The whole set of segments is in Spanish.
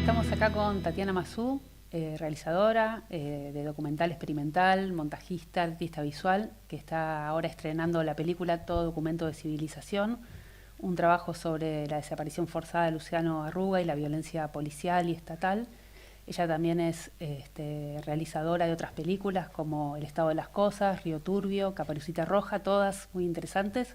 Estamos acá con Tatiana Mazú, realizadora de documental experimental, montajista, artista visual, que está ahora estrenando la película Todo documento de civilización, un trabajo sobre la desaparición forzada de Luciano Arruga y la violencia policial y estatal. Ella también es realizadora de otras películas como El estado de las cosas, Río Turbio, Caperucita Roja, todas muy interesantes.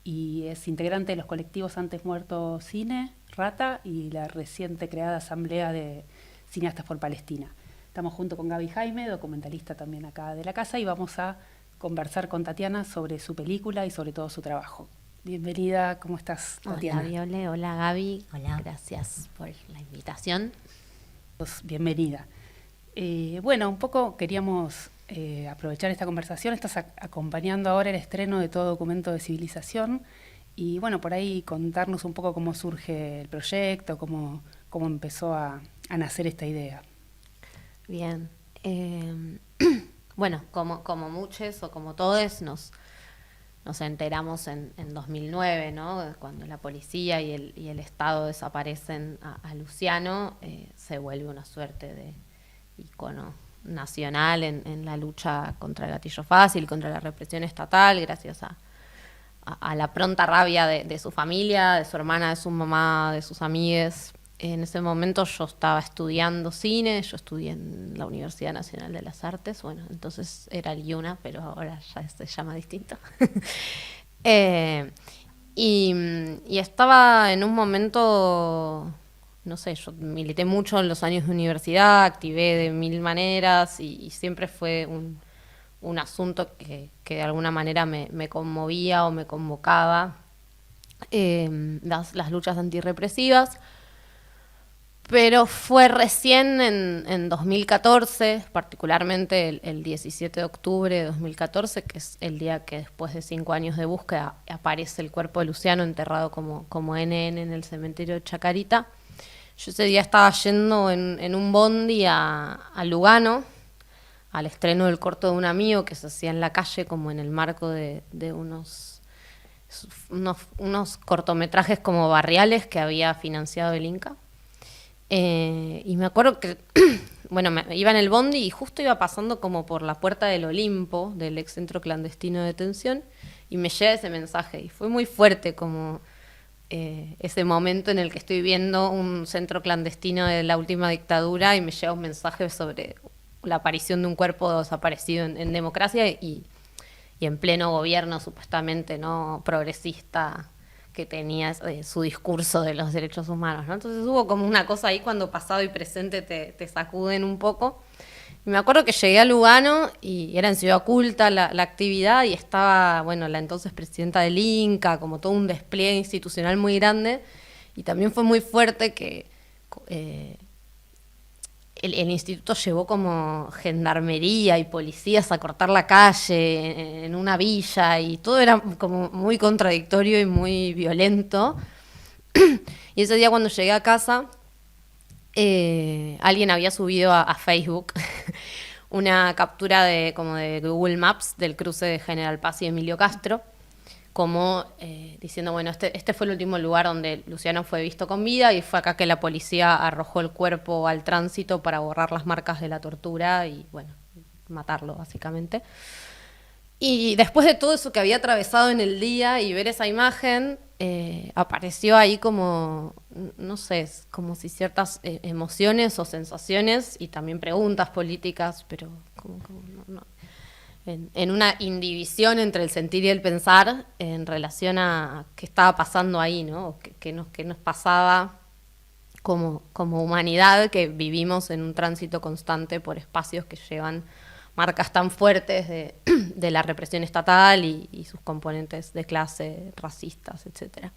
Y es integrante de los colectivos Antes Muerto Cine, Rata, y la reciente creada Asamblea de Cineastas por Palestina. Estamos junto con Gaby Jaime, documentalista también acá de la casa, y vamos a conversar con Tatiana sobre su película y sobre todo su trabajo. Bienvenida, ¿cómo estás, Tatiana? Hola, Viole, hola, Gaby. Hola. Gracias por la invitación. Bienvenida. Bueno, un poco queríamos aprovechar esta conversación. Estás acompañando ahora el estreno de Todo documento de civilización y bueno, por ahí contarnos un poco cómo surge el proyecto, cómo empezó a nacer esta idea. Bien. Bueno, como muchos o como todos nos enteramos en 2009, ¿no? Cuando la policía y el Estado desaparecen a Luciano, se vuelve una suerte de icono nacional en la lucha contra el gatillo fácil, contra la represión estatal, gracias a la pronta rabia de su familia, de su hermana, de su mamá, de sus amigues. En ese momento yo estaba estudiando cine, yo estudié en la Universidad Nacional de las Artes, bueno, entonces era el IUNA, pero ahora ya se llama distinto. Y estaba en un momento, no sé, yo milité mucho en los años de universidad, activé de mil maneras y siempre fue un asunto que de alguna manera me conmovía o me convocaba, las luchas antirrepresivas. Pero fue recién en 2014, particularmente el 17 de octubre de 2014, que es el día que después de 5 años de búsqueda aparece el cuerpo de Luciano enterrado como NN en el cementerio de Chacarita. Yo ese día estaba yendo en un bondi a Lugano, al estreno del corto de un amigo que se hacía en la calle como en el marco de unos cortometrajes como barriales que había financiado el Inca. Y me acuerdo que, bueno, iba en el bondi y justo iba pasando como por la puerta del Olimpo, del ex centro clandestino de detención, y me llega ese mensaje. Y fue muy fuerte como ese momento en el que estoy viendo un centro clandestino de la última dictadura y me llega un mensaje sobre la aparición de un cuerpo desaparecido en democracia y en pleno gobierno supuestamente no progresista que tenía su discurso de los derechos humanos, ¿no? Entonces hubo como una cosa ahí cuando pasado y presente te sacuden un poco. Y me acuerdo que llegué a Lugano y era en Ciudad Oculta la actividad y estaba, bueno, la entonces presidenta del Inca, como todo un despliegue institucional muy grande. Y también fue muy fuerte que el instituto llevó como gendarmería y policías a cortar la calle en una villa y todo era como muy contradictorio y muy violento. Y ese día cuando llegué a casa, alguien había subido a Facebook una captura de Google Maps del cruce de General Paz y Emilio Castro, como diciendo, bueno, este fue el último lugar donde Luciano fue visto con vida y fue acá que la policía arrojó el cuerpo al tránsito para borrar las marcas de la tortura y, bueno, matarlo básicamente. Y después de todo eso que había atravesado en el día y ver esa imagen, apareció ahí como, no sé, como si ciertas emociones o sensaciones y también preguntas políticas, pero como no. En una indivisión entre el sentir y el pensar en relación a qué estaba pasando ahí, ¿no? Qué nos pasaba como humanidad, que vivimos en un tránsito constante por espacios que llevan marcas tan fuertes de la represión estatal y sus componentes de clase, racistas, etcétera.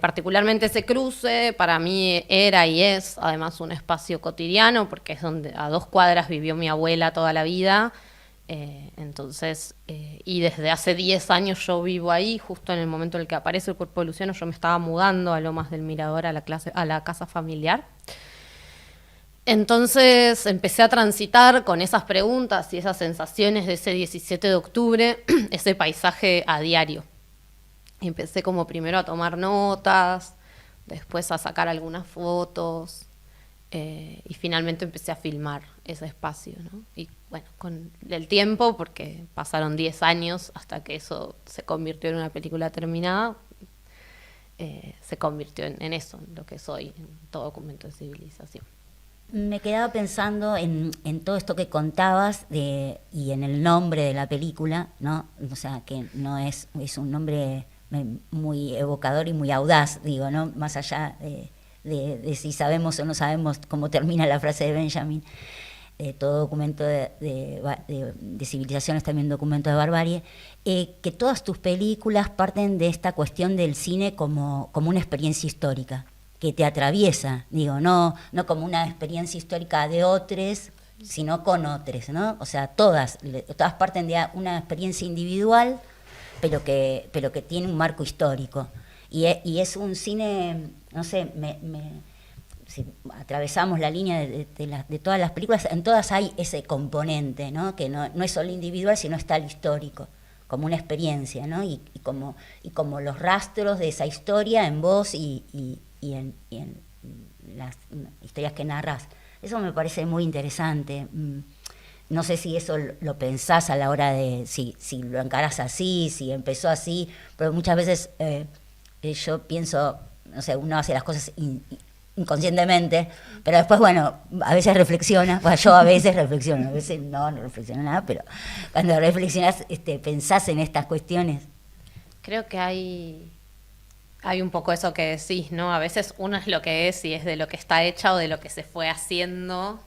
Particularmente ese cruce para mí era y es además un espacio cotidiano porque es donde a 2 cuadras vivió mi abuela toda la vida. Entonces, y desde hace 10 años yo vivo ahí, justo en el momento en el que aparece el cuerpo de Luciano, yo me estaba mudando a Lomas del Mirador, a la casa familiar. Entonces empecé a transitar con esas preguntas y esas sensaciones de ese 17 de octubre, ese paisaje a diario. Y empecé como primero a tomar notas, después a sacar algunas fotos, y finalmente empecé a filmar ese espacio, ¿no? Y bueno, con el tiempo, porque pasaron 10 años hasta que eso se convirtió en una película terminada, se convirtió en eso, en lo que soy, en todo documento de civilización. Me quedaba pensando en todo esto que contabas y en el nombre de la película, ¿no? O sea, que no es un nombre muy evocador y muy audaz, digo, ¿no? Más allá de si sabemos o no sabemos cómo termina la frase de Benjamin. Todo documento de civilización es también documento de barbarie, que todas tus películas parten de esta cuestión del cine como una experiencia histórica, que te atraviesa, digo, no como una experiencia histórica de otros, sino con otros, ¿no? O sea, todas parten de una experiencia individual, pero que tiene un marco histórico. Y es un cine, no sé, si atravesamos la línea de todas las películas, en todas hay ese componente, ¿no? Que no es solo individual, sino está el histórico, como una experiencia, ¿no? Y como los rastros de esa historia en vos y en las historias que narras. Eso me parece muy interesante. No sé si eso lo pensás a la hora de, si lo encarás así, si empezó así, pero muchas veces yo pienso, no sé, uno hace las cosas inconscientemente, pero después, bueno, a veces reflexiona, bueno, yo a veces reflexiono, a veces no reflexiono nada, pero cuando reflexionás, pensás en estas cuestiones. Creo que hay un poco eso que decís, ¿no? A veces uno es lo que es y es de lo que está hecha o de lo que se fue haciendo,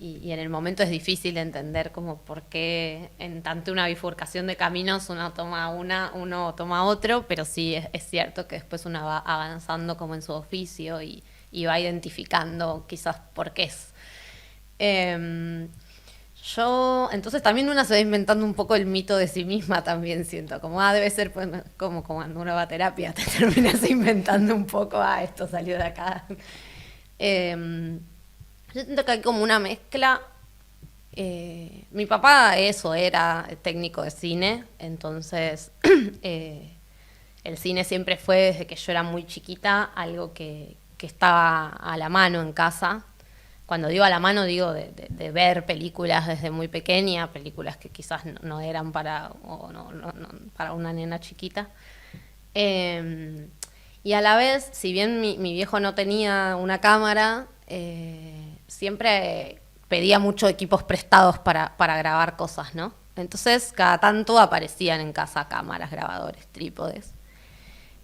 y en el momento es difícil entender como por qué ante una bifurcación de caminos uno toma otro, pero sí es cierto que después uno va avanzando como en su oficio y va identificando quizás por qué es. Yo, entonces también una se va inventando un poco el mito de sí misma también, siento, como debe ser pues, como cuando uno va a terapia, te terminas inventando un poco, esto salió de acá. Yo siento que hay como una mezcla. Mi papá era técnico de cine, entonces el cine siempre fue, desde que yo era muy chiquita, algo que estaba a la mano en casa. Cuando digo a la mano, digo de ver películas desde muy pequeña, películas que quizás no eran para una nena chiquita. Y a la vez, si bien mi viejo no tenía una cámara, siempre pedía mucho equipos prestados para grabar cosas, ¿no? Entonces, cada tanto aparecían en casa cámaras, grabadores, trípodes.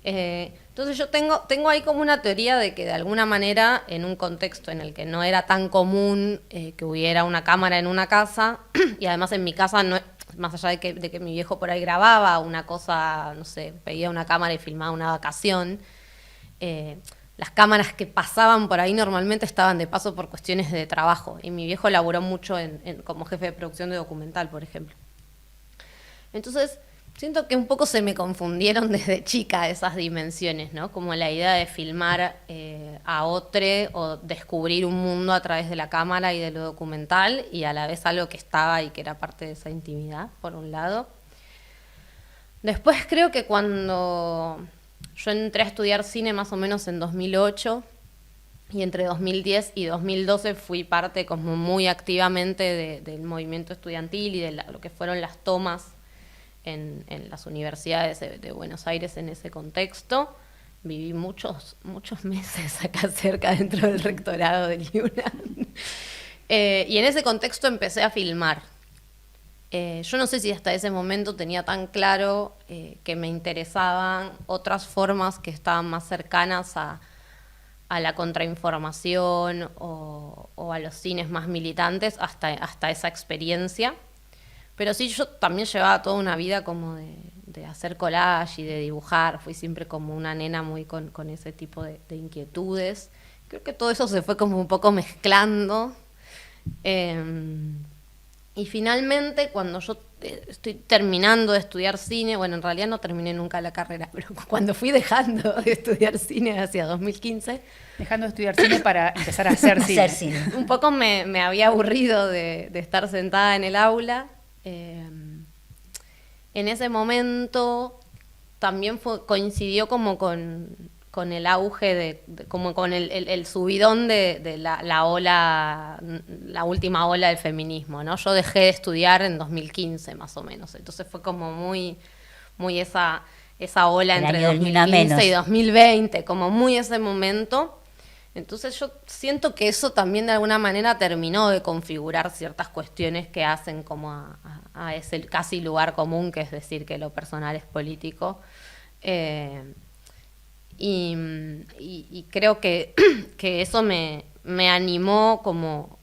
Entonces yo tengo ahí como una teoría de que de alguna manera, en un contexto en el que no era tan común que hubiera una cámara en una casa, y además en mi casa, no, más allá de que mi viejo por ahí grababa una cosa, no sé, pedía una cámara y filmaba una vacación, las cámaras que pasaban por ahí normalmente estaban de paso por cuestiones de trabajo, y mi viejo laburó mucho como jefe de producción de documental, por ejemplo. Entonces, siento que un poco se me confundieron desde chica esas dimensiones, ¿no? Como la idea de filmar a otro o descubrir un mundo a través de la cámara y de lo documental, y a la vez algo que estaba y que era parte de esa intimidad, por un lado. Después creo que cuando yo entré a estudiar cine más o menos en 2008, y entre 2010 y 2012 fui parte como muy activamente del movimiento estudiantil y de lo que fueron las tomas en las universidades de Buenos Aires en ese contexto. Viví muchos meses acá cerca dentro del rectorado del IUNAM. Y en ese contexto empecé a filmar. Yo no sé si hasta ese momento tenía tan claro que me interesaban otras formas que estaban más cercanas a la contrainformación o a los cines más militantes hasta esa experiencia. Pero sí, yo también llevaba toda una vida como de hacer collage y de dibujar. Fui siempre como una nena muy con ese tipo de inquietudes. Creo que todo eso se fue como un poco mezclando. Y finalmente, cuando yo estoy terminando de estudiar cine, bueno, en realidad no terminé nunca la carrera, pero cuando fui dejando de estudiar cine hacia 2015... Dejando de estudiar cine para empezar a hacer cine. Un poco me había aburrido de estar sentada en el aula. En ese momento también coincidió como con el auge como con el subidón de la ola, la última ola del feminismo, ¿no? Yo dejé de estudiar en 2015 más o menos, entonces fue como muy esa ola El entre año del ni una 2015 y menos. 2020, como muy ese momento. Entonces yo siento que eso también de alguna manera terminó de configurar ciertas cuestiones que hacen como a ese casi lugar común, que es decir que lo personal es político. Y creo que eso me animó como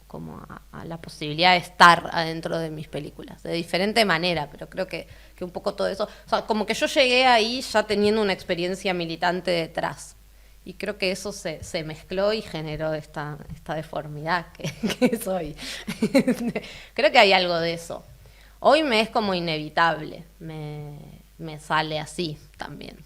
a la posibilidad de estar adentro de mis películas, de diferente manera, pero creo que un poco todo eso, o sea, como que yo llegué ahí ya teniendo una experiencia militante detrás, y creo que eso se mezcló y generó esta deformidad que soy. Creo que hay algo de eso. Hoy me es como inevitable, me sale así también.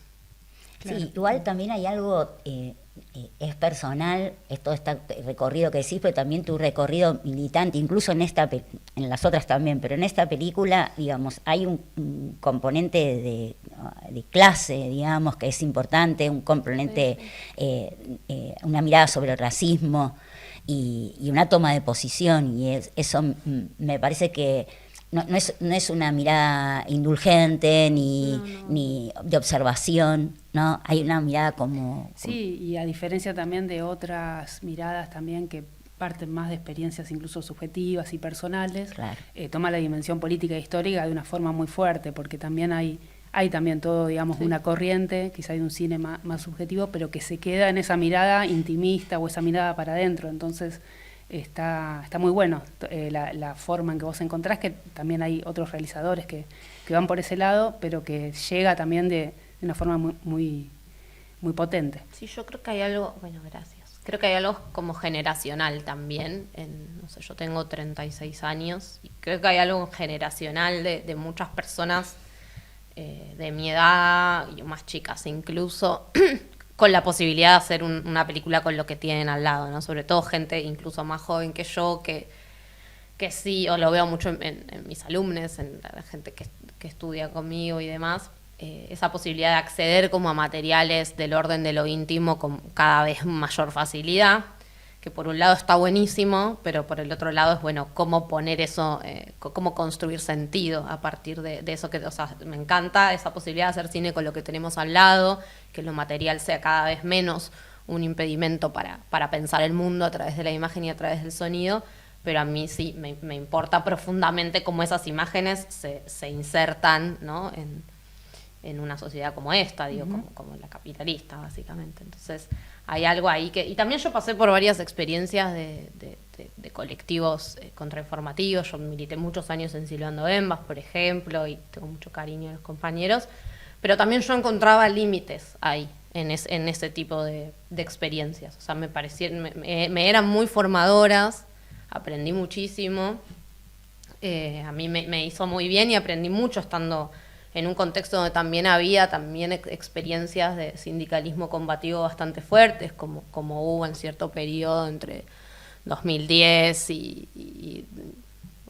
Claro. Sí, igual también hay algo, es personal, es todo este recorrido que decís, pero también tu recorrido militante, incluso en en las otras también, pero en esta película, digamos, hay un componente de clase, digamos, que es importante, un componente, una mirada sobre el racismo y una toma de posición, y eso me parece que no es una mirada indulgente ni de observación, ¿no? Hay una mirada como... Sí, y a diferencia también de otras miradas también que parten más de experiencias incluso subjetivas y personales, Claro. Toma la dimensión política e histórica de una forma muy fuerte, porque también hay también todo, digamos, Sí. una corriente, quizá hay un cine más subjetivo, pero que se queda en esa mirada intimista o esa mirada para adentro, entonces... Está muy bueno la forma en que vos encontrás, que también hay otros realizadores que van por ese lado, pero que llega también de una forma muy potente. Sí, yo creo que hay algo, bueno, gracias. Creo que hay algo como generacional también. No sé, yo tengo 36 años y creo que hay algo generacional de muchas personas de mi edad y más chicas incluso, con la posibilidad de hacer una película con lo que tienen al lado, ¿no? Sobre todo gente incluso más joven que yo, que sí, o lo veo mucho en mis alumnos, en la gente que estudia conmigo y demás, esa posibilidad de acceder como a materiales del orden de lo íntimo con cada vez mayor facilidad, que por un lado está buenísimo, pero por el otro lado es, bueno, cómo poner eso, cómo construir sentido a partir de eso, o sea, me encanta esa posibilidad de hacer cine con lo que tenemos al lado, que lo material sea cada vez menos un impedimento para pensar el mundo a través de la imagen y a través del sonido, pero a mí sí me importa profundamente cómo esas imágenes se insertan, ¿no? en una sociedad como esta, digo, como la capitalista, básicamente. Entonces, hay algo ahí que... Y también yo pasé por varias experiencias de colectivos contrainformativos. Yo milité muchos años en Silbando Embas, por ejemplo, y tengo mucho cariño a los compañeros. Pero también yo encontraba límites ahí, en ese tipo de experiencias. O sea, me parecieron... me eran muy formadoras, aprendí muchísimo. A mí me hizo muy bien y aprendí mucho estando en un contexto donde también había experiencias de sindicalismo combativo bastante fuertes, como hubo en cierto periodo entre 2010 y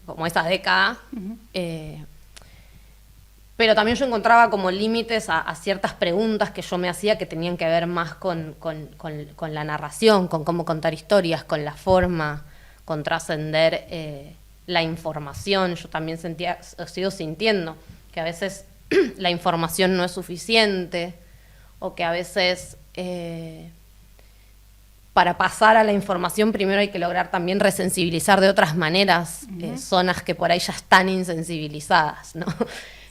como esa década. Pero también yo encontraba como límites a ciertas preguntas que yo me hacía que tenían que ver más con la narración, con cómo contar historias, con la forma, con trascender la información. Yo también sigo sintiendo que a veces la información no es suficiente, o que a veces para pasar a la información primero hay que lograr también resensibilizar de otras maneras zonas que por ahí ya están insensibilizadas, ¿no?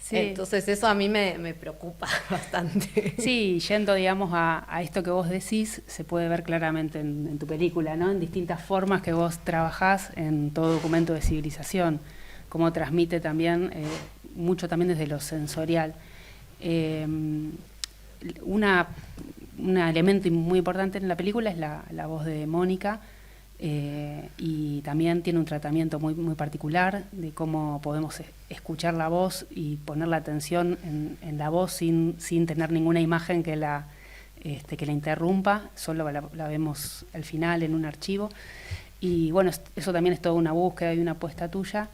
Sí. Entonces eso a mí me preocupa bastante. Sí, yendo, digamos, a esto que vos decís, se puede ver claramente en tu película, ¿no? En distintas formas que vos trabajás en todo documento de civilización, cómo transmite también mucho también desde lo sensorial. Un elemento muy importante en la película es la voz de Mónica, y también tiene un tratamiento muy particular de cómo podemos escuchar la voz y poner la atención en la voz sin tener ninguna imagen que la interrumpa, solo la vemos al final en un archivo. Y bueno, eso también es toda una búsqueda y una apuesta tuya.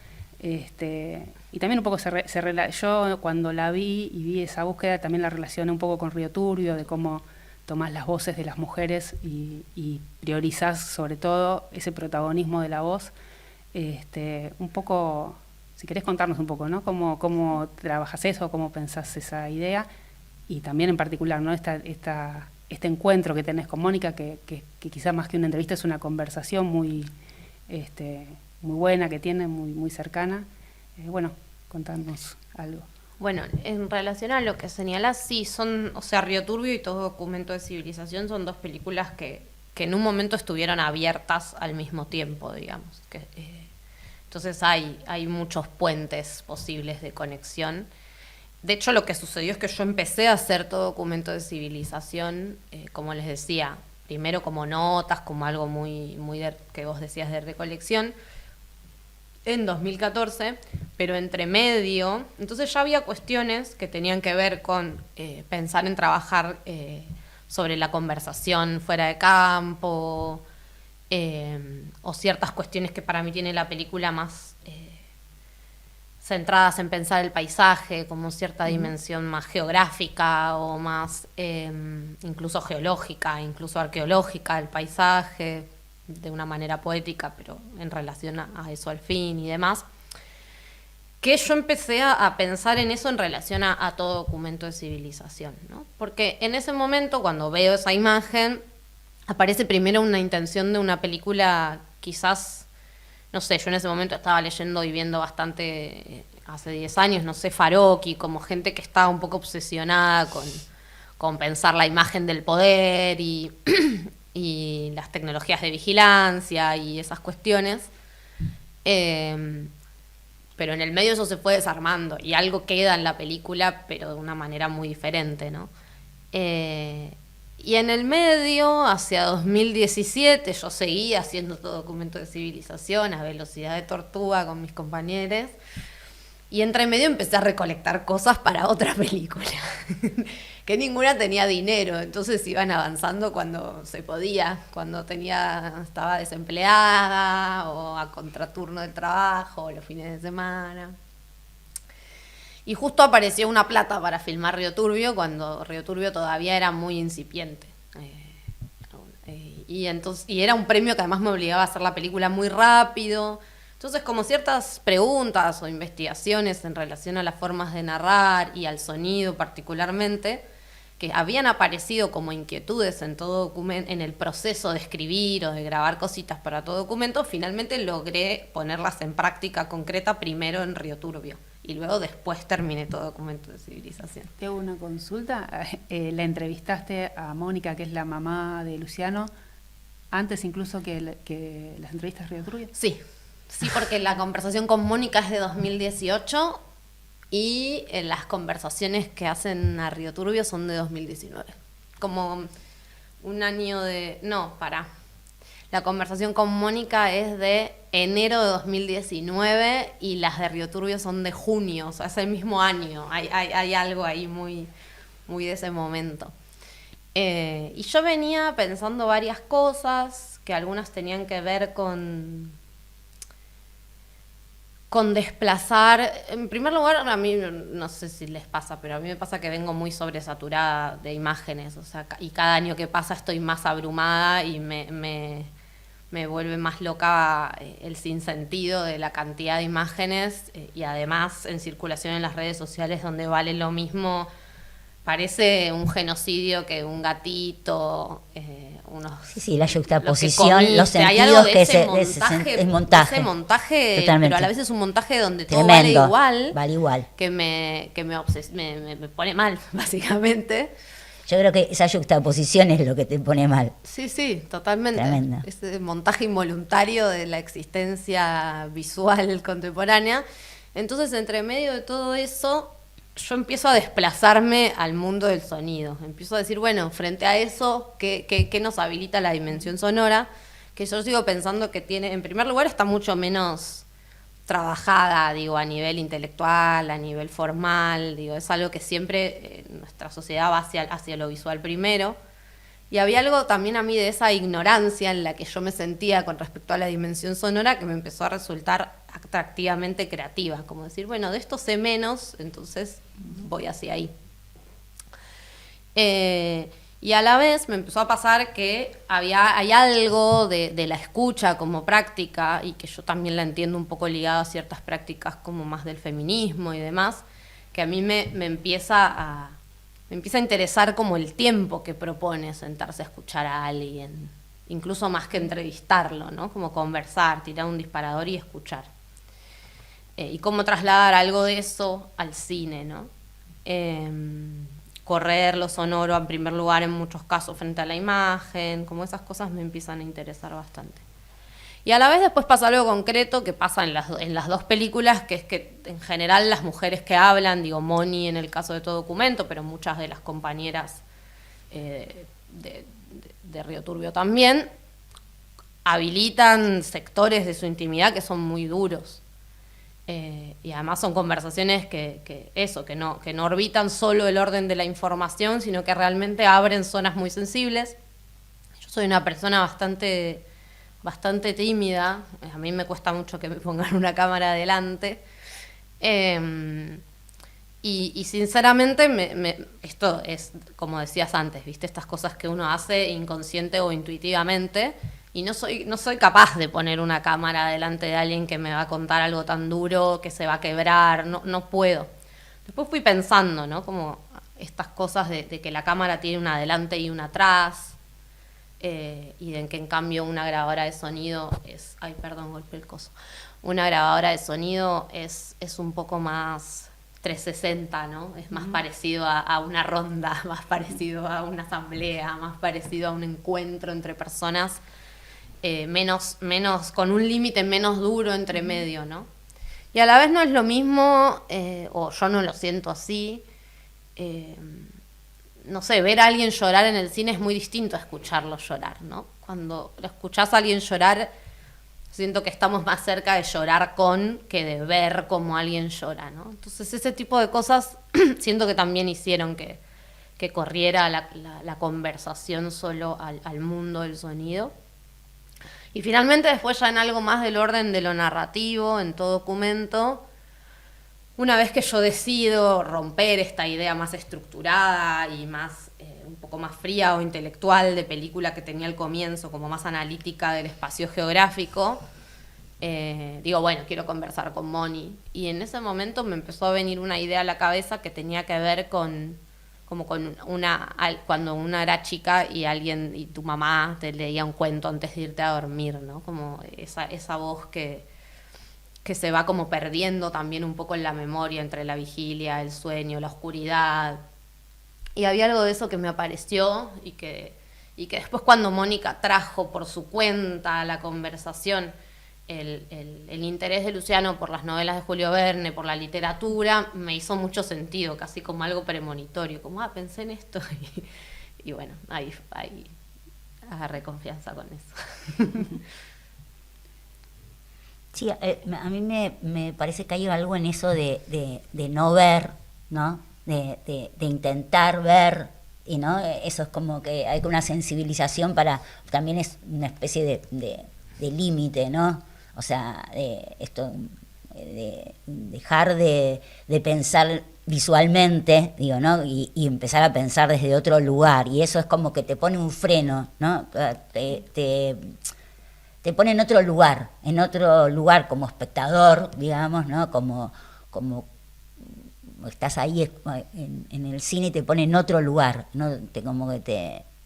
Y también un poco yo cuando la vi y vi esa búsqueda también la relacioné un poco con Río Turbio, de cómo tomás las voces de las mujeres y priorizás sobre todo ese protagonismo de la voz. Un poco, si querés contarnos un poco, ¿no? Cómo trabajas eso, cómo pensás esa idea, y también en particular, ¿no? Este encuentro que tenés con Mónica, que quizás más que una entrevista es una conversación muy buena que tiene, muy cercana. Bueno, contanos algo. Bueno, en relación a lo que señalás, sí, Río Turbio y Todo Documento de Civilización son dos películas que en un momento estuvieron abiertas al mismo tiempo, digamos. Entonces hay muchos puentes posibles de conexión. De hecho, lo que sucedió es que yo empecé a hacer Todo Documento de Civilización, como les decía, primero como notas, como algo muy que vos decías de recolección, en 2014, pero entre medio, entonces ya había cuestiones que tenían que ver con pensar en trabajar sobre la conversación fuera de campo, o ciertas cuestiones que para mí tiene la película más centradas en pensar el paisaje, como cierta dimensión más geográfica o más incluso geológica, incluso arqueológica del paisaje, de una manera poética, pero en relación a eso al fin y demás, que yo empecé a pensar en eso en relación a Todo Documento de Civilización, ¿no? Porque en ese momento, cuando veo esa imagen, aparece primero una intención de una película, quizás, no sé, yo en ese momento estaba leyendo y viendo bastante, hace 10 años, no sé, Farocchi, como gente que estaba un poco obsesionada con pensar la imagen del poder y las tecnologías de vigilancia y esas cuestiones. Pero en el medio eso se fue desarmando y algo queda en la película, pero de una manera muy diferente, ¿no? Y en el medio, hacia 2017, yo seguía haciendo Todo Documento de Civilización a velocidad de tortuga con mis compañeros. Y entre medio empecé a recolectar cosas para otra película, que ninguna tenía dinero, entonces iban avanzando cuando se podía, cuando estaba desempleada o a contraturno del trabajo, o los fines de semana. Y justo apareció una plata para filmar Río Turbio, cuando Río Turbio todavía era muy incipiente. Y era un premio que además me obligaba a hacer la película muy rápido. Entonces, como ciertas preguntas o investigaciones en relación a las formas de narrar y al sonido particularmente, que habían aparecido como inquietudes en todo documento, en el proceso de escribir o de grabar cositas para Todo Documento, finalmente logré ponerlas en práctica concreta primero en Río Turbio y luego después terminé Todo Documento de Civilización. Te hago una consulta. La entrevistaste a Mónica, que es la mamá de Luciano, antes incluso que las entrevistas Río Turbio. Sí, porque la conversación con Mónica es de 2018 y las conversaciones que hacen a Río Turbio son de 2019. Como un año de... No, La conversación con Mónica es de enero de 2019 y las de Río Turbio son de junio, o sea, es el mismo año. Hay algo ahí muy de ese momento. Y yo venía pensando varias cosas, que algunas tenían que ver con desplazar. En primer lugar, a mí, no sé si les pasa, pero a mí me pasa que vengo muy sobresaturada de imágenes, o sea, y cada año que pasa estoy más abrumada y me vuelve más loca el sinsentido de la cantidad de imágenes, y además en circulación en las redes sociales donde vale lo mismo. Parece un genocidio que un gatito, Sí, la yuxtaposición, los hay algo sentidos de que ese montaje. Ese montaje, Totalmente. pero a la vez es un montaje donde todo Tremendo, vale igual. que me pone mal, básicamente. Yo creo que esa yuxtaposición es lo que te pone mal. Sí, totalmente. Tremendo. Ese montaje involuntario de la existencia visual contemporánea. Entonces, entre medio de todo eso, yo empiezo a desplazarme al mundo del sonido. Empiezo a decir, bueno, frente a eso, ¿qué nos habilita la dimensión sonora? Que yo sigo pensando que tiene, en primer lugar, está mucho menos trabajada, digo, a nivel intelectual, a nivel formal, digo, es algo que siempre nuestra sociedad va hacia lo visual primero. Y había algo también a mí de esa ignorancia en la que yo me sentía con respecto a la dimensión sonora que me empezó a resultar extractivamente creativa, como decir, bueno, de esto sé menos, entonces voy hacia ahí. Y a la vez me empezó a pasar que hay algo de la escucha como práctica, y que yo también la entiendo un poco ligada a ciertas prácticas como más del feminismo y demás, que a mí me empieza a interesar como el tiempo que propone sentarse a escuchar a alguien, incluso más que entrevistarlo, ¿no? Como conversar, tirar un disparador y escuchar. Y cómo trasladar algo de eso al cine, ¿no? Correr lo sonoro en primer lugar en muchos casos frente a la imagen, como esas cosas me empiezan a interesar bastante. Y a la vez después pasa algo concreto que pasa en las dos películas, que es que en general las mujeres que hablan, digo Moni en el caso de Todo Documento, pero muchas de las compañeras de Río Turbio también, habilitan sectores de su intimidad que son muy duros. Y además son conversaciones que no orbitan solo el orden de la información, sino que realmente abren zonas muy sensibles. Yo soy una persona bastante tímida, a mí me cuesta mucho que me pongan una cámara adelante, y sinceramente esto es, como decías antes, ¿viste? Estas cosas que uno hace inconsciente o intuitivamente, y no soy capaz de poner una cámara delante de alguien que me va a contar algo tan duro, que se va a quebrar, no puedo. Después fui pensando, ¿no? Como estas cosas de que la cámara tiene una adelante y una atrás, y de que en cambio una grabadora de sonido es... Ay, perdón, golpeé el coso. Una grabadora de sonido es un poco más 360, ¿no? Es más parecido a una ronda, más parecido a una asamblea, más parecido a un encuentro entre personas, menos con un límite menos duro entre medio, ¿no? Y a la vez no es lo mismo, o yo no lo siento así, no sé, ver a alguien llorar en el cine es muy distinto a escucharlo llorar, ¿no? Cuando lo escuchás a alguien llorar, siento que estamos más cerca de llorar que de ver cómo alguien llora, ¿no? Entonces ese tipo de cosas siento que también hicieron que corriera la conversación solo al mundo del sonido. Y finalmente después ya en algo más del orden de lo narrativo, en Todo Documento, una vez que yo decido romper esta idea más estructurada y más un poco más fría o intelectual de película que tenía al comienzo, como más analítica del espacio geográfico, digo, bueno, quiero conversar con Moni. Y en ese momento me empezó a venir una idea a la cabeza que tenía que ver cuando una era chica y tu mamá te leía un cuento antes de irte a dormir, ¿no? Como esa voz que se va como perdiendo también un poco en la memoria entre la vigilia, el sueño, la oscuridad. Y había algo de eso que me apareció y que después cuando Mónica trajo por su cuenta a la conversación el interés de Luciano por las novelas de Julio Verne, por la literatura, me hizo mucho sentido, casi como algo premonitorio, como, pensé en esto, y bueno, ahí agarré confianza con eso. Sí, a mí me parece que hay algo en eso de no ver, ¿no? De intentar ver, y no, eso es como que hay una sensibilización también es una especie de límite, ¿no? O sea, de dejar de pensar visualmente, digo, ¿no? Y empezar a pensar desde otro lugar, y eso es como que te pone un freno, ¿no? Te pone en otro lugar como espectador, digamos, ¿no? Como estás ahí en el cine y te pone en otro lugar, ¿no? O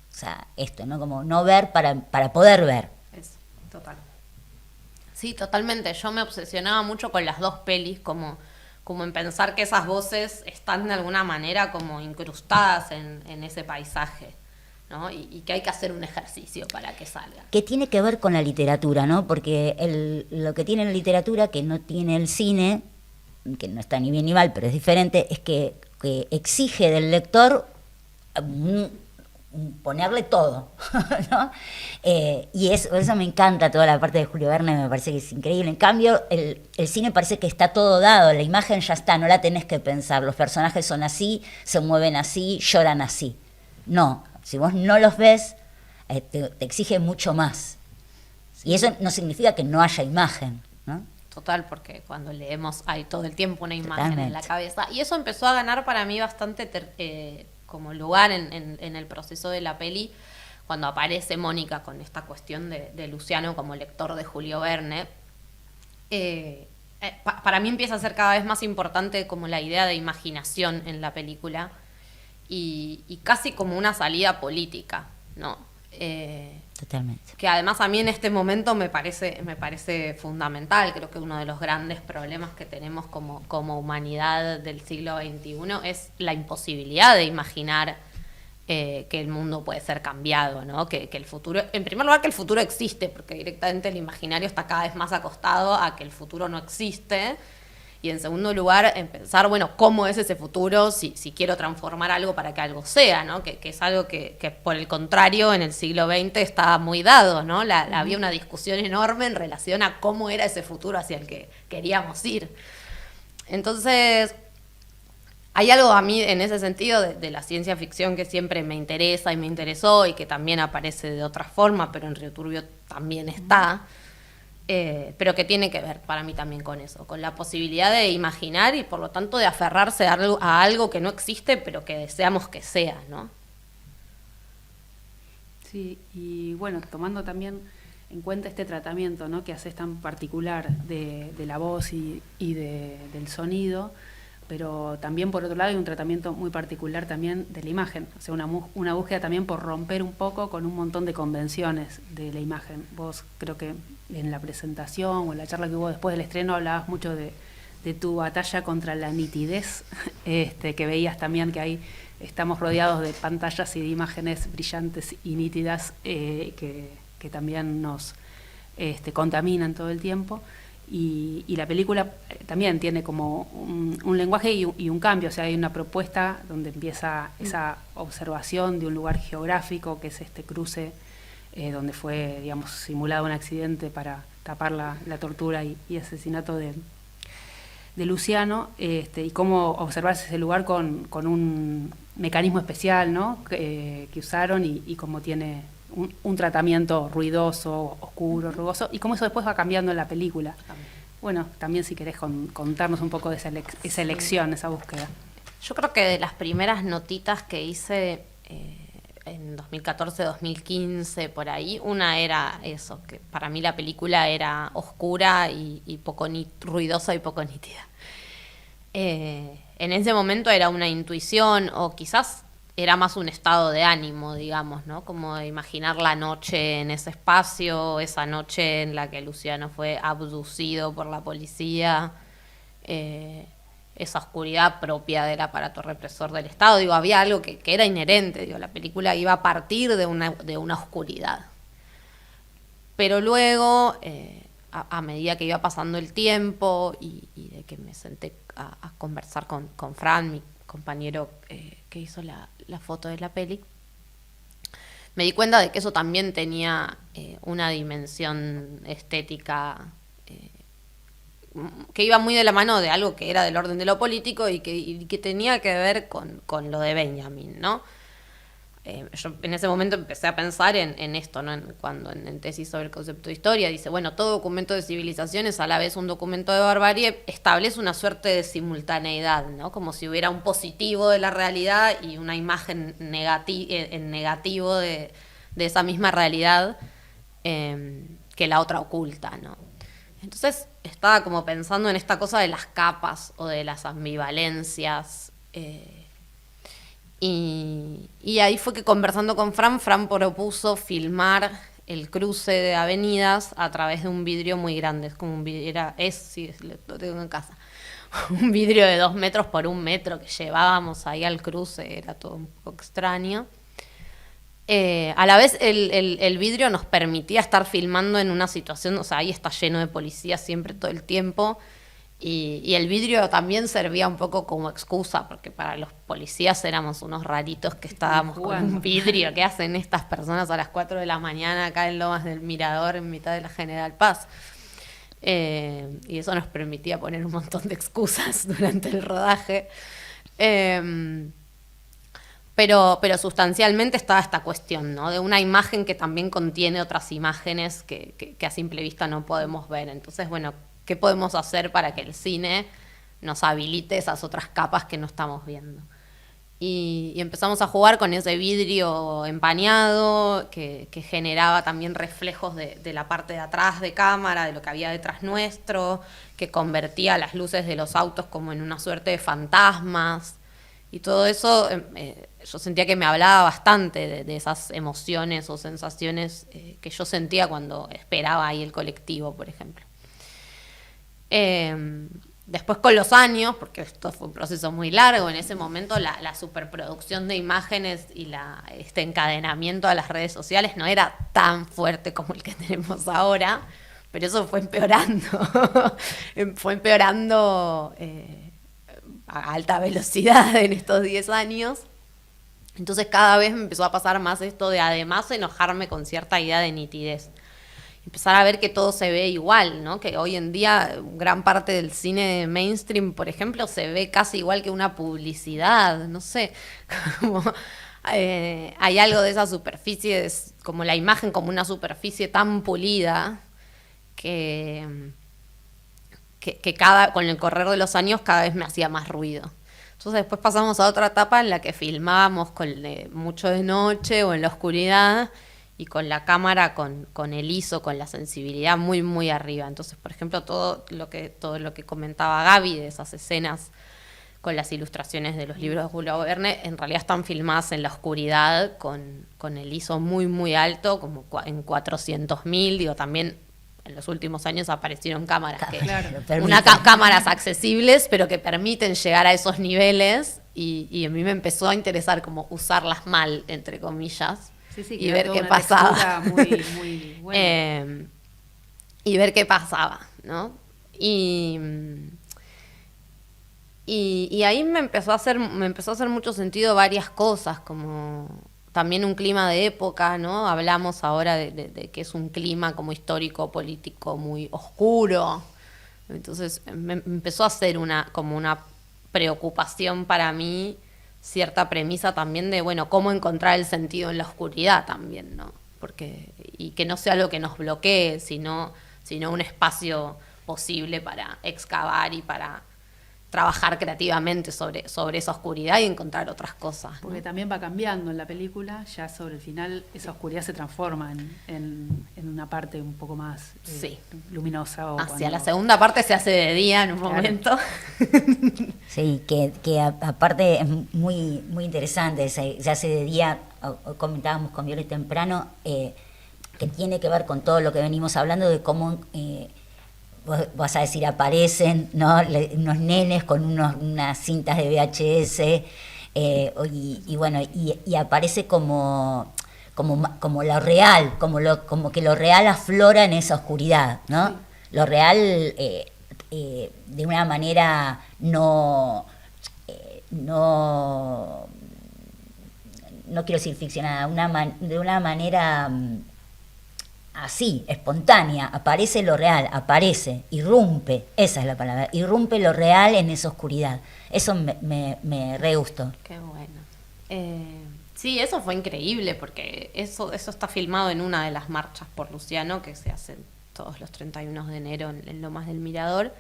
sea, esto, ¿no? Como no ver para poder ver. Es total. Sí, totalmente. Yo me obsesionaba mucho con las dos pelis, como en pensar que esas voces están de alguna manera como incrustadas en ese paisaje, ¿no? Y que hay que hacer un ejercicio para que salga. Que tiene que ver con la literatura, ¿no? Porque lo que tiene la literatura, que no tiene el cine, que no está ni bien ni mal, pero es diferente, es que exige del lector ponerle todo, ¿no? Y eso me encanta, toda la parte de Julio Verne me parece que es increíble. En cambio, el cine parece que está todo dado, la imagen ya está, no la tenés que pensar, los personajes son así, se mueven así, lloran así. No, si vos no los ves, te exige mucho más. Y eso no significa que no haya imagen, ¿no? total, porque cuando leemos hay todo el tiempo una imagen Totalmente. en la cabeza. Y eso empezó a ganar para mí bastante como lugar en el proceso de la peli, cuando aparece Mónica con esta cuestión de Luciano como lector de Julio Verne. Para mí empieza a ser cada vez más importante como la idea de imaginación en la película y casi como una salida política, ¿no? Totalmente. Que además a mí en este momento me parece fundamental. Creo que uno de los grandes problemas que tenemos como humanidad del siglo XXI es la imposibilidad de imaginar que el mundo puede ser cambiado, ¿no? Que el futuro, en primer lugar, que el futuro existe, porque directamente el imaginario está cada vez más acostado a que el futuro no existe. Y en segundo lugar, en pensar, bueno, ¿cómo es ese futuro si quiero transformar algo para que algo sea, ¿no? Que es algo que por el contrario en el siglo XX estaba muy dado, ¿no? Había una discusión enorme en relación a cómo era ese futuro hacia el que queríamos ir. Entonces, hay algo a mí en ese sentido de la ciencia ficción que siempre me interesa y me interesó y que también aparece de otra forma, pero en Río Turbio también está. Pero que tiene que ver para mí también con eso, con la posibilidad de imaginar y por lo tanto de aferrarse a algo que no existe pero que deseamos que sea, ¿no? Sí, y bueno, tomando también en cuenta este tratamiento, ¿no?, que haces tan particular de la voz y del sonido, pero también por otro lado hay un tratamiento muy particular también de la imagen, o sea, una búsqueda también por romper un poco con un montón de convenciones de la imagen. Vos creo que en la presentación o en la charla que hubo después del estreno hablabas mucho de tu batalla contra la nitidez, que veías también que ahí estamos rodeados de pantallas y de imágenes brillantes y nítidas que también nos contaminan todo el tiempo. Y la película también tiene como un lenguaje y un cambio, o sea, hay una propuesta donde empieza esa observación de un lugar geográfico, que es este cruce donde fue, digamos, simulado un accidente para tapar la tortura y asesinato de Luciano, y cómo observarse ese lugar con un mecanismo especial, ¿no?, que usaron y cómo tiene un tratamiento ruidoso, oscuro, rugoso, y cómo eso después va cambiando en la película. Bueno, también si querés contarnos un poco de esa elección, esa búsqueda. Yo creo que de las primeras notitas que hice en 2014, 2015, por ahí, una era eso, que para mí la película era oscura y poco ruidosa y poco nítida. En ese momento era una intuición o quizás era más un estado de ánimo, digamos, ¿no? Como de imaginar la noche en ese espacio, esa noche en la que Luciano fue abducido por la policía, esa oscuridad propia del aparato represor del Estado. Digo, había algo que era inherente, digo, la película iba a partir de una oscuridad. Pero luego, a medida que iba pasando el tiempo y de que me senté a conversar con Fran, mi compañero que hizo la foto de la peli, me di cuenta de que eso también tenía una dimensión estética que iba muy de la mano de algo que era del orden de lo político y que tenía que ver con lo de Benjamin, ¿no? Yo en ese momento empecé a pensar en esto, ¿no? Cuando en tesis sobre el concepto de historia dice, bueno, todo documento de civilización es a la vez un documento de barbarie, establece una suerte de simultaneidad, ¿no? Como si hubiera un positivo de la realidad y una imagen en negativo de esa misma realidad que la otra oculta, ¿no? Entonces estaba como pensando en esta cosa de las capas o de las ambivalencias. Y ahí fue que conversando con Fran propuso filmar el cruce de avenidas a través de un vidrio muy grande. Es como un vidrio, sí, lo tengo en casa. Un vidrio de 2 metros por 1 metro que llevábamos ahí al cruce, era todo un poco extraño. A la vez el vidrio nos permitía estar filmando en una situación, o sea, ahí está lleno de policías siempre todo el tiempo. Y el vidrio también servía un poco como excusa, porque para los policías éramos unos raritos que estábamos con un vidrio. ¿Qué hacen estas personas a las 4 de la mañana acá en Lomas del Mirador, en mitad de la General Paz? Y eso nos permitía poner un montón de excusas durante el rodaje. Pero sustancialmente estaba esta cuestión, ¿no?, de una imagen que también contiene otras imágenes que a simple vista no podemos ver. Entonces, bueno, qué podemos hacer para que el cine nos habilite esas otras capas que no estamos viendo. Y empezamos a jugar con ese vidrio empañado que generaba también reflejos de la parte de atrás de cámara, de lo que había detrás nuestro, que convertía las luces de los autos como en una suerte de fantasmas. Y todo eso yo sentía que me hablaba bastante de esas emociones o sensaciones que yo sentía cuando esperaba ahí el colectivo, por ejemplo. Después con los años, porque esto fue un proceso muy largo, en ese momento la superproducción de imágenes y este encadenamiento a las redes sociales no era tan fuerte como el que tenemos ahora, pero eso fue empeorando, fue empeorando a alta velocidad en estos 10 años. Entonces cada vez me empezó a pasar más esto de además enojarme con cierta idea de nitidez. Empezar a ver que todo se ve igual, ¿no? Que hoy en día gran parte del cine mainstream, por ejemplo, se ve casi igual que una publicidad, no sé, como, hay algo de esa superficie, como la imagen como una superficie tan pulida que con el correr de los años cada vez me hacía más ruido. Entonces después pasamos a otra etapa en la que filmábamos mucho de noche o en la oscuridad, y con la cámara, con el ISO, con la sensibilidad muy, muy arriba. Entonces, por ejemplo, todo lo que comentaba Gaby de esas escenas con las ilustraciones de los libros de Julio Verne, en realidad están filmadas en la oscuridad, con el ISO muy, muy alto, como en 400.000, digo, también en los últimos años aparecieron cámaras cámaras accesibles, pero que permiten llegar a esos niveles, y a mí me empezó a interesar como usarlas mal, entre comillas, y ver qué pasaba. Muy, muy buena. Y ver qué pasaba, ¿no? Y ahí me empezó a hacer mucho sentido varias cosas, como también un clima de época, ¿no? Hablamos ahora de que es un clima como histórico, político muy oscuro. Entonces me empezó a hacer una preocupación para mí, cierta premisa también de, bueno, cómo encontrar el sentido en la oscuridad también, ¿no? Y que no sea algo que nos bloquee, sino un espacio posible para excavar y para trabajar creativamente sobre esa oscuridad y encontrar otras cosas, ¿no? Porque también va cambiando en la película, ya sobre el final esa oscuridad se transforma en una parte un poco más luminosa. Hacia la segunda parte se hace de día en un momento. Sí, que aparte es muy, muy interesante, se hace de día, comentábamos con Viole temprano, que tiene que ver con todo lo que venimos hablando de cómo... vas a decir, aparecen, ¿no? Unos nenes con unas cintas de VHS, y bueno, y aparece como lo real, como que lo real aflora en esa oscuridad, ¿no? Sí. Lo real de una manera no quiero decir ficcionada, de una manera así, espontánea, aparece lo real, irrumpe, esa es la palabra, irrumpe lo real en esa oscuridad. Eso me re gustó. Qué bueno. Sí, eso fue increíble, porque eso está filmado en una de las marchas por Luciano, que se hacen todos los 31 de enero en Lomas del Mirador.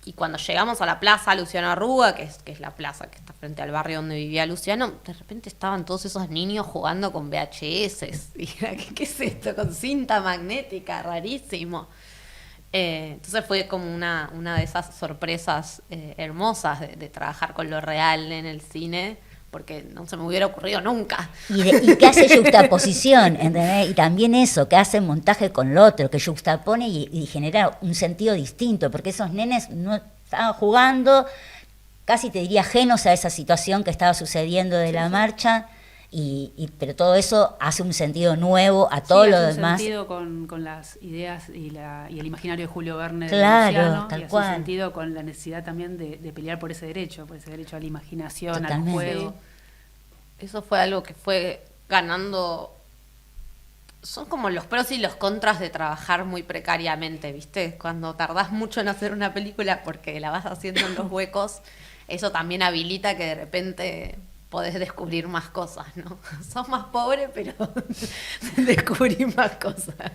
Y cuando llegamos a la plaza Luciano Arruga, que es la plaza que está frente al barrio donde vivía Luciano, de repente estaban todos esos niños jugando con VHS. Y era, ¿qué es esto? Con cinta magnética, rarísimo. Entonces fue como una de esas sorpresas hermosas de trabajar con lo real en el cine, porque no se me hubiera ocurrido nunca. Y que hace yuxtaposición, ¿entendés? Y también eso, que hace montaje con lo otro, que yuxtapone y genera un sentido distinto, porque esos nenes no estaban jugando, casi te diría ajenos a esa situación que estaba sucediendo de la marcha, pero todo eso hace un sentido nuevo a todo lo demás. Hace sentido con las ideas y el imaginario de Julio Verne, claro, de Luciano, tal y cual. hace sentido con la necesidad también de pelear por ese derecho a la imaginación, totalmente. al juego. Eso fue algo que fue ganando. Son como los pros y los contras de trabajar muy precariamente, ¿viste? Cuando tardás mucho en hacer una película porque la vas haciendo en los huecos, eso también habilita que de repente podés descubrir más cosas, ¿no? Sos más pobre, pero descubrís más cosas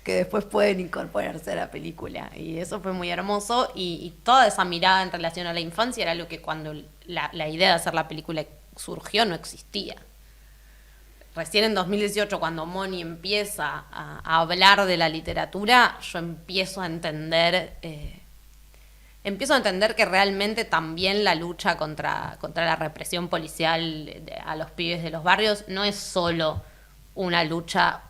que después pueden incorporarse a la película. Y eso fue muy hermoso. Y toda esa mirada en relación a la infancia era lo que cuando la idea de hacer la película surgió no existía. Recién en 2018, cuando Moni empieza a hablar de la literatura, yo empiezo a entender que realmente también la lucha contra la represión policial a los pibes de los barrios no es solo una lucha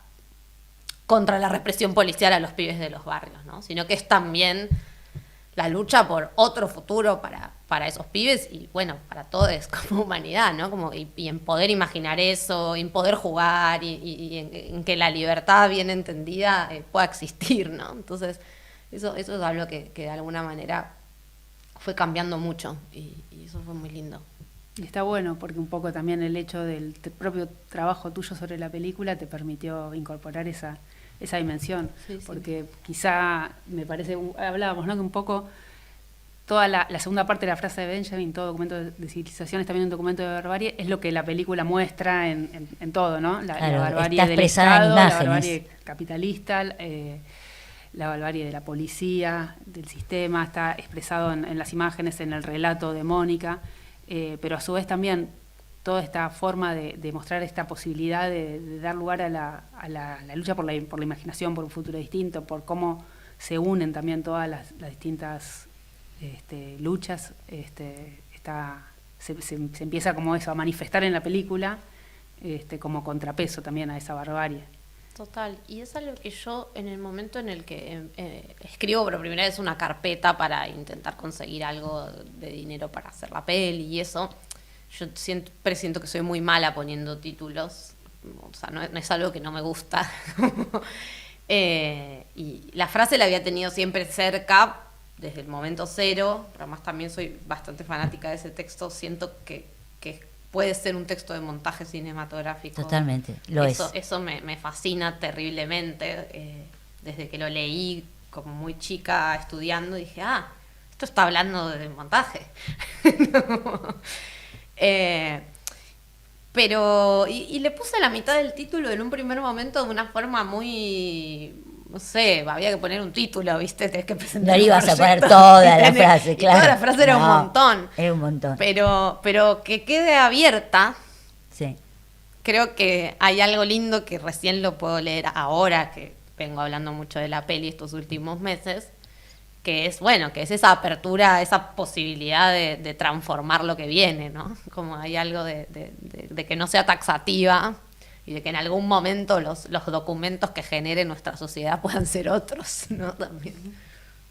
contra la represión policial a los pibes de los barrios, ¿no? Sino que es también la lucha por otro futuro para esos pibes y, bueno, para todos como humanidad, ¿no? Y en poder imaginar eso, en poder jugar y en que la libertad bien entendida pueda existir, ¿no? Entonces, eso es algo que de alguna manera fue cambiando mucho y eso fue muy lindo. Y está bueno porque un poco también el hecho del propio trabajo tuyo sobre la película te permitió incorporar esa dimensión, sí. Porque quizá, me parece, hablábamos, ¿no? Que un poco toda la segunda parte de la frase de Benjamin, todo documento de civilización es también un documento de barbarie, es lo que la película muestra en todo, ¿no? La barbarie del Estado, la barbarie capitalista, la barbarie de la policía, del sistema, está expresado en las imágenes, en el relato de Mónica, pero a su vez también toda esta forma de mostrar esta posibilidad de dar lugar a la lucha por la imaginación, por un futuro distinto, por cómo se unen también todas las distintas luchas, se empieza como eso a manifestar en la película como contrapeso también a esa barbarie. Total, y es algo que yo en el momento en el que escribo por primera vez una carpeta para intentar conseguir algo de dinero para hacer la peli y eso, yo siempre siento que soy muy mala poniendo títulos, o sea, no es algo que no me gusta. Y la frase la había tenido siempre cerca desde el momento cero, pero además también soy bastante fanática de ese texto, siento que puede ser un texto de montaje cinematográfico. Totalmente, Eso me fascina terriblemente. Desde que lo leí como muy chica estudiando, dije, esto está hablando de montaje. Pero y le puse la mitad del título en un primer momento de una forma muy, no sé, había que poner un título, ¿viste? Tenés que presentar. No ibas a poner toda la frase, claro. Toda la frase era un montón. Era un montón. Pero que quede abierta. Sí. Creo que hay algo lindo que recién lo puedo leer ahora, que vengo hablando mucho de la peli estos últimos meses, que es, bueno, que es esa apertura, esa posibilidad de transformar lo que viene, ¿no? Como hay algo de que no sea taxativa y de que en algún momento los documentos que genere nuestra sociedad puedan ser otros, ¿no? También.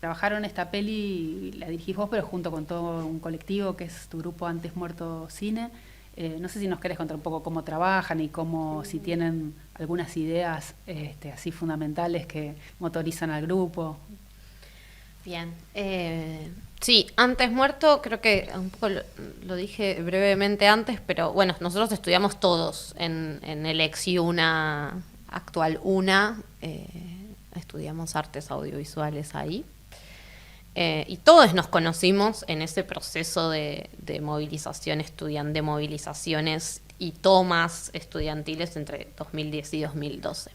Trabajaron esta peli, la dirigís vos, pero junto con todo un colectivo que es tu grupo Antes Muerto Cine. No sé si nos querés contar un poco cómo trabajan y cómo, si tienen algunas ideas así fundamentales que motorizan al grupo. Bien. Sí, Antes Muerto, creo que un poco lo dije brevemente antes, pero bueno, nosotros estudiamos todos en el ex-UNA, actual UNA, estudiamos artes audiovisuales ahí. Y todos nos conocimos en ese proceso de movilización estudiantil, de movilizaciones y tomas estudiantiles entre 2010 y 2012.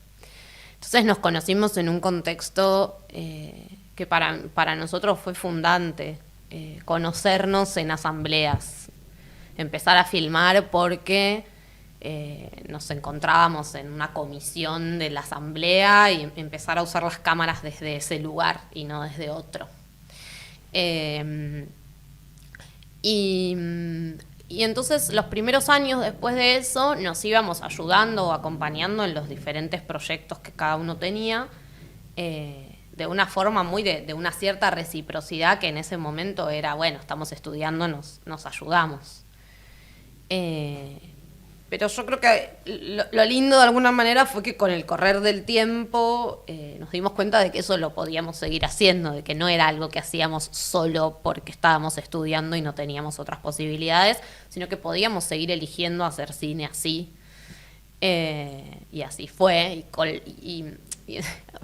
Entonces nos conocimos en un contexto que para nosotros fue fundante, conocernos en asambleas, empezar a filmar porque nos encontrábamos en una comisión de la asamblea y empezar a usar las cámaras desde ese lugar y no desde otro. Y entonces los primeros años después de eso nos íbamos ayudando o acompañando en los diferentes proyectos que cada uno tenía, de una forma muy de una cierta reciprocidad que en ese momento era, bueno, estamos estudiando, nos ayudamos. Pero yo creo que lo lindo de alguna manera fue que con el correr del tiempo nos dimos cuenta de que eso lo podíamos seguir haciendo, de que no era algo que hacíamos solo porque estábamos estudiando y no teníamos otras posibilidades, sino que podíamos seguir eligiendo hacer cine así. Y así fue. Y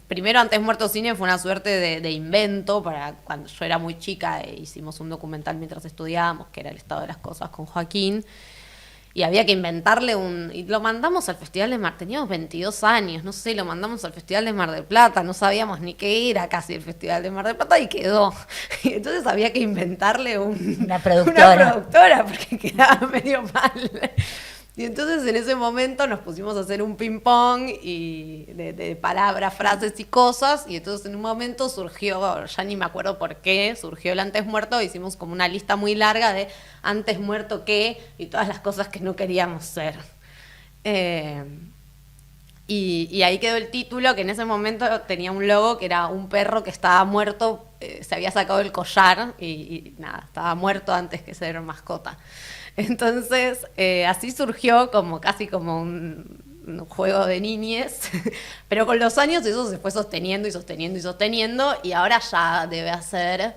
primero Antes Muerto Cine fue una suerte de invento para cuando yo era muy chica, hicimos un documental mientras estudiábamos, que era El estado de las cosas con Joaquín, y había que inventarle y lo mandamos al Festival de Mar, teníamos 22 años, no sé, lo mandamos al Festival de Mar del Plata, no sabíamos ni qué era casi el Festival de Mar del Plata y quedó. Y entonces había que inventarle una productora porque quedaba medio mal. Y entonces en ese momento nos pusimos a hacer un ping-pong y de palabras, frases y cosas, y entonces en un momento surgió, ya ni me acuerdo por qué, surgió el Antes Muerto, hicimos como una lista muy larga de antes muerto qué, y todas las cosas que no queríamos ser. Y ahí quedó el título, que en ese momento tenía un logo que era un perro que estaba muerto, se había sacado el collar y nada, estaba muerto antes que ser mascota. Entonces, así surgió casi como un juego de niñes, pero con los años eso se fue sosteniendo y sosteniendo y sosteniendo, y ahora ya debe hacer,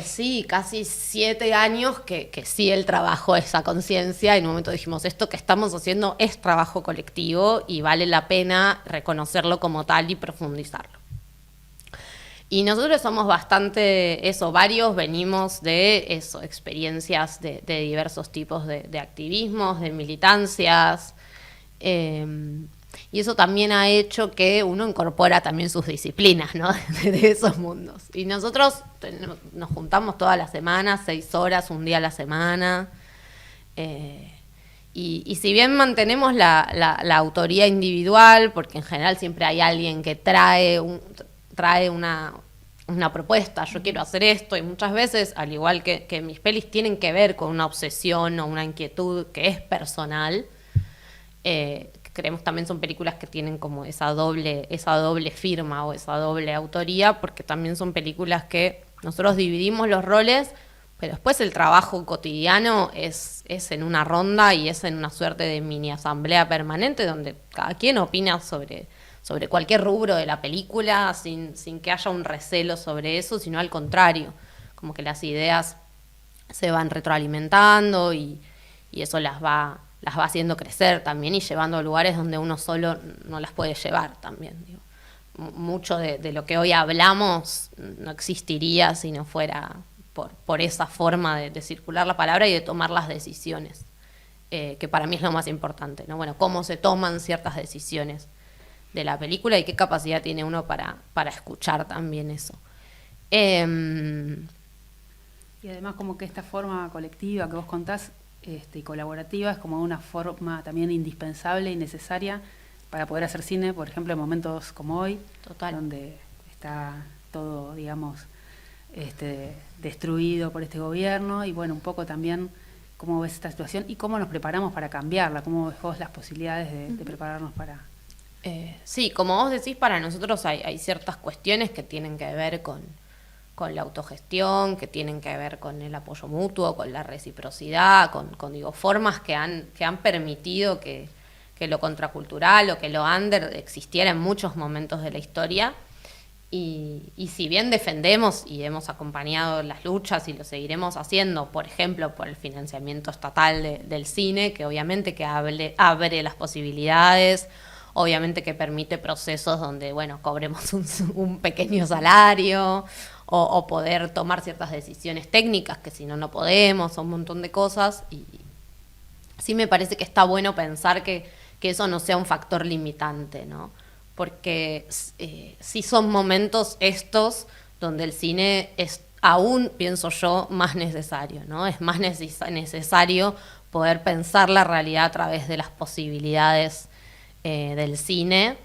sí, casi 7 años que sí el trabajo, esa conciencia, y en un momento dijimos, esto que estamos haciendo es trabajo colectivo y vale la pena reconocerlo como tal y profundizarlo. Y nosotros somos bastante, varios venimos de experiencias de diversos tipos de activismos, de militancias, y eso también ha hecho que uno incorpora también sus disciplinas, ¿no? de esos mundos. Y nosotros nos juntamos todas las semanas, 6 horas, un día a la semana, y si bien mantenemos la autoría individual, porque en general siempre hay alguien que trae una propuesta, yo quiero hacer esto, y muchas veces, al igual que mis pelis tienen que ver con una obsesión o una inquietud que es personal, creemos también son películas que tienen como esa doble firma o esa doble autoría, porque también son películas que nosotros dividimos los roles, pero después el trabajo cotidiano es en una ronda y es en una suerte de mini asamblea permanente donde cada quien opina sobre cualquier rubro de la película sin que haya un recelo sobre eso, sino al contrario, como que las ideas se van retroalimentando y eso las va haciendo crecer también y llevando a lugares donde uno solo no las puede llevar también. Digo. Mucho de lo que hoy hablamos no existiría si no fuera por esa forma de circular la palabra y de tomar las decisiones, que para mí es lo más importante, ¿no? Bueno, cómo se toman ciertas decisiones de la película y qué capacidad tiene uno para escuchar también eso. Y además como que esta forma colectiva que vos contás y colaborativa es como una forma también indispensable y necesaria para poder hacer cine, por ejemplo, en momentos como hoy, Total. Donde está todo, digamos, destruido por este gobierno, y bueno, un poco también cómo ves esta situación y cómo nos preparamos para cambiarla, cómo ves vos las posibilidades de prepararnos para... Sí, como vos decís, para nosotros hay ciertas cuestiones que tienen que ver con la autogestión, que tienen que ver con el apoyo mutuo, con la reciprocidad, con formas que han permitido que lo contracultural o que lo under existiera en muchos momentos de la historia. Y si bien defendemos y hemos acompañado las luchas y lo seguiremos haciendo, por ejemplo, por el financiamiento estatal del cine, que obviamente que abre las posibilidades, obviamente que permite procesos donde, bueno, cobremos un pequeño salario o poder tomar ciertas decisiones técnicas que si no podemos, o un montón de cosas. Y sí me parece que está bueno pensar que eso no sea un factor limitante, ¿no? Porque sí son momentos estos donde el cine es aún, pienso yo, más necesario, ¿no? Es más necesario poder pensar la realidad a través de las posibilidades del cine,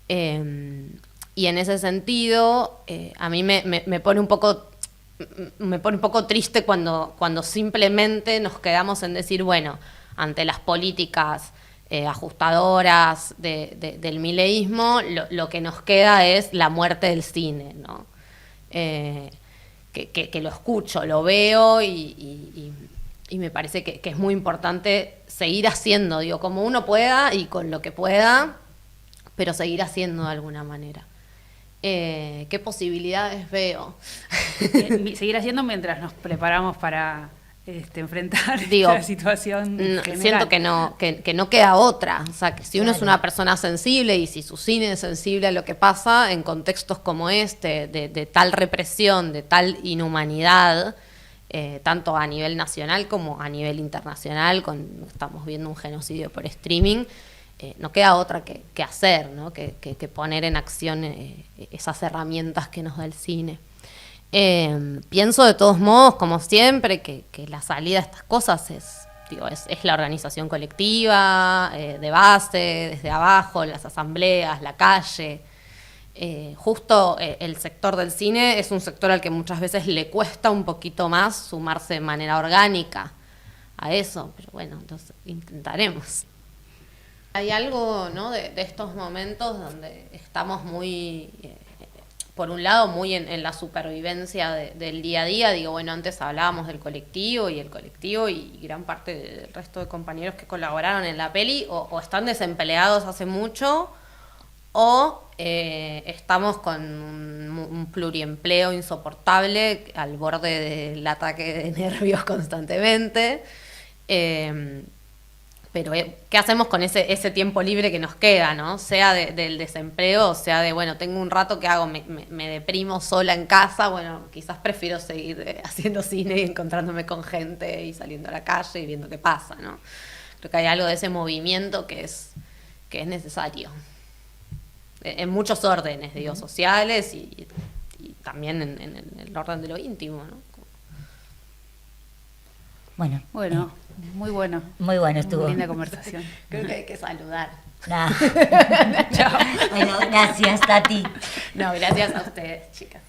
y en ese sentido a mí me pone un poco triste cuando simplemente nos quedamos en decir, bueno, ante las políticas ajustadoras del mileísmo, lo que nos queda es la muerte del cine, ¿no? Que lo escucho, lo veo y me parece que es muy importante seguir haciendo, digo, como uno pueda y con lo que pueda, pero seguir haciendo de alguna manera. ¿Qué posibilidades veo? Seguir haciendo mientras nos preparamos para enfrentar Digo, esta situación general. siento que no queda otra. O sea, que si uno es Claro. una persona sensible y si su cine es sensible a lo que pasa en contextos como este, de tal represión, de tal inhumanidad, tanto a nivel nacional como a nivel internacional, estamos viendo un genocidio por streaming, no queda otra que hacer, ¿no? Que poner en acción esas herramientas que nos da el cine. Pienso de todos modos, como siempre, que la salida de estas cosas es la organización colectiva, de base, desde abajo, las asambleas, la calle. Justo el sector del cine es un sector al que muchas veces le cuesta un poquito más sumarse de manera orgánica a eso, pero bueno, entonces intentaremos. Hay algo, ¿no?, de estos momentos donde estamos muy, por un lado, muy en la supervivencia del día a día. Digo, bueno, antes hablábamos del colectivo y gran parte del resto de compañeros que colaboraron en la peli o están desempleados hace mucho o estamos con un pluriempleo insoportable al borde del ataque de nervios constantemente. Pero ¿qué hacemos con ese tiempo libre que nos queda, ¿no? Sea del desempleo, o sea de, bueno, tengo un rato que hago, me deprimo sola en casa, bueno, quizás prefiero seguir haciendo cine y encontrándome con gente y saliendo a la calle y viendo qué pasa, ¿no? Creo que hay algo de ese movimiento que es necesario. En muchos órdenes, digo, sociales y también en el orden de lo íntimo, ¿no? Bueno, muy bueno. muy bueno estuvo. Muy linda conversación. Creo que hay que saludar. Nah. Chao. Bueno, gracias, Tati. No, gracias a ustedes, chicas.